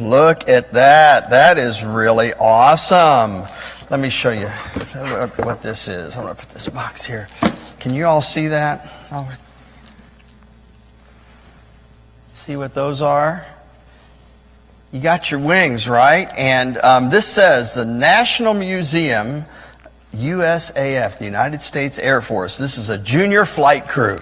Look at that. That is really awesome. Let me show you what this is. I'm going to put this box here. Can you all see that? See what those are? You got your wings, right? And this says the National Museum, USAF, the United States Air Force. This is a junior flight crew.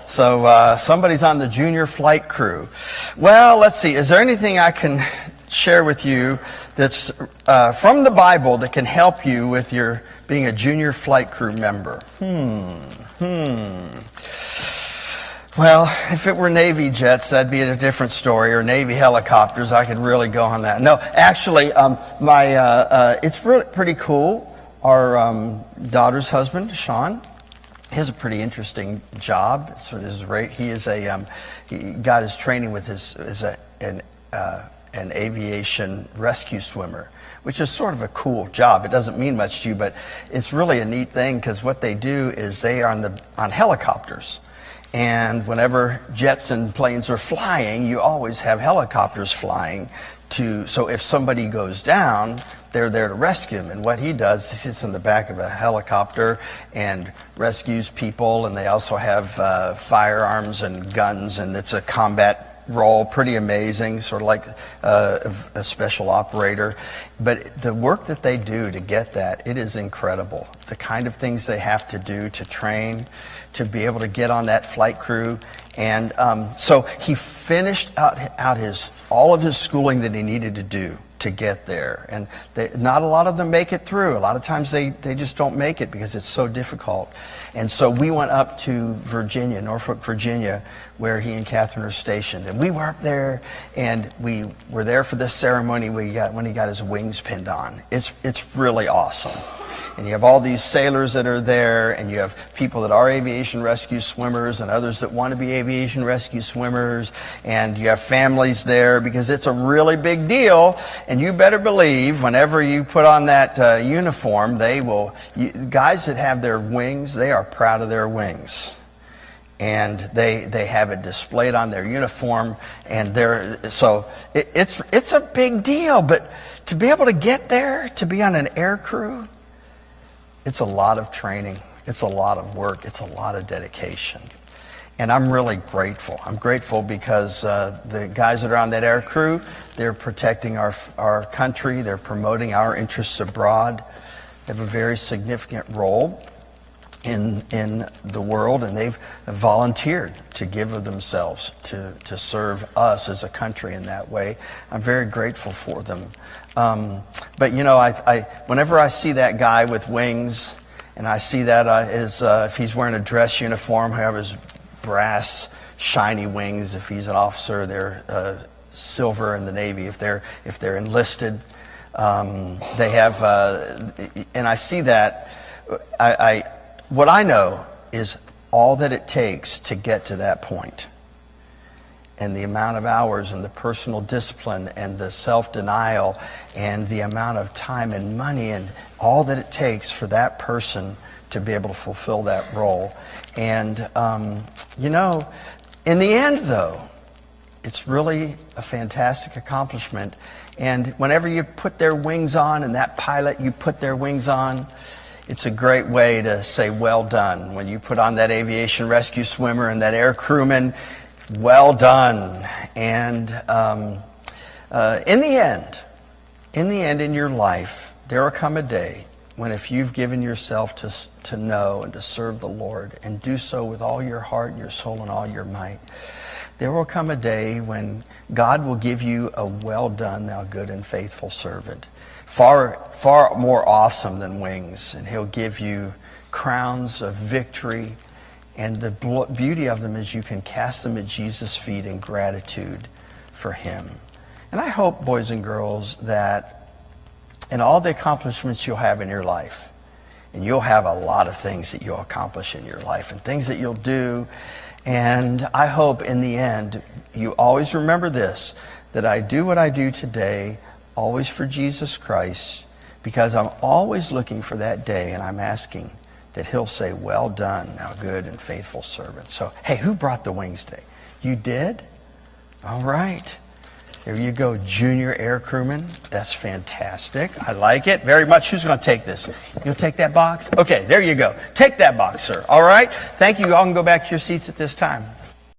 So somebody's on the junior flight crew. Well, let's see. Is there anything I can share with you that's from the Bible that can help you with your being a junior flight crew member? Well, if it were Navy jets, that'd be a different story, or Navy helicopters. I could really go on that. No, actually, it's pretty cool. Our daughter's husband, Sean, he has a pretty interesting job. He got his training with an aviation rescue swimmer, which is sort of a cool job. It doesn't mean much to you, but it's really a neat thing because what they do is they are on helicopters. And whenever jets and planes are flying, you always have helicopters flying so if somebody goes down, they're there to rescue him. And what he does, he sits in the back of a helicopter and rescues people. And they also have firearms and guns, and it's a combat role, pretty amazing, sort of like a special operator. But the work that they do to get that, it is incredible. The kind of things they have to do to train, to be able to get on that flight crew. And so he finished out all of his schooling that he needed to do to get there. And not a lot of them make it through. A lot of times they just don't make it because it's so difficult. And so we went up to Virginia, Norfolk, Virginia, where he and Catherine are stationed. And we were up there, and we were there for this ceremony when he got his wings pinned on. It's really awesome. And you have all these sailors that are there, and you have people that are aviation rescue swimmers and others that want to be aviation rescue swimmers, and you have families there because it's a really big deal. And you better believe whenever you put on that uniform, guys that have their wings, they are proud of their wings. And they have it displayed on their uniform, and it's a big deal. But to be able to get there, to be on an air crew, it's a lot of training, it's a lot of work, it's a lot of dedication. And I'm really grateful. I'm grateful because the guys that are on that air crew, they're protecting our country, they're promoting our interests abroad. They have a very significant role in the world, and they've volunteered to give of themselves to serve us as a country in that way. I'm very grateful for them. But whenever I see that guy with wings, and I see that if he's wearing a dress uniform, have his brass shiny wings. If he's an officer, they're silver in the Navy. If they're enlisted, they have. And I see that. What I know is all that it takes to get to that point. And the amount of hours and the personal discipline and the self-denial and the amount of time and money and all that it takes for that person to be able to fulfill that role. And, in the end, though, it's really a fantastic accomplishment. And whenever you put their wings on, and that pilot you put their wings on, it's a great way to say, well done. When you put on that aviation rescue swimmer and that air crewman, well done. And in the end, in your life, there will come a day when if you've given yourself to know and to serve the Lord and do so with all your heart and your soul and all your might, there will come a day when God will give you a well done, thou good and faithful servant. Far, far more awesome than wings. And he'll give you crowns of victory. And the beauty of them is you can cast them at Jesus' feet in gratitude for him. And I hope, boys and girls, that in all the accomplishments you'll have in your life, and you'll have a lot of things that you'll accomplish in your life and things that you'll do. And I hope in the end, you always remember this, that I do what I do today always for Jesus Christ, because I'm always looking for that day, and I'm asking that he'll say, well done, thou good and faithful servant. So, hey, who brought the wings today? You did? All right. There you go, junior air crewman. That's fantastic. I like it very much. Who's going to take this? You'll take that box? Okay, there you go. Take that box, sir. All right. Thank you. You all can go back to your seats at this time.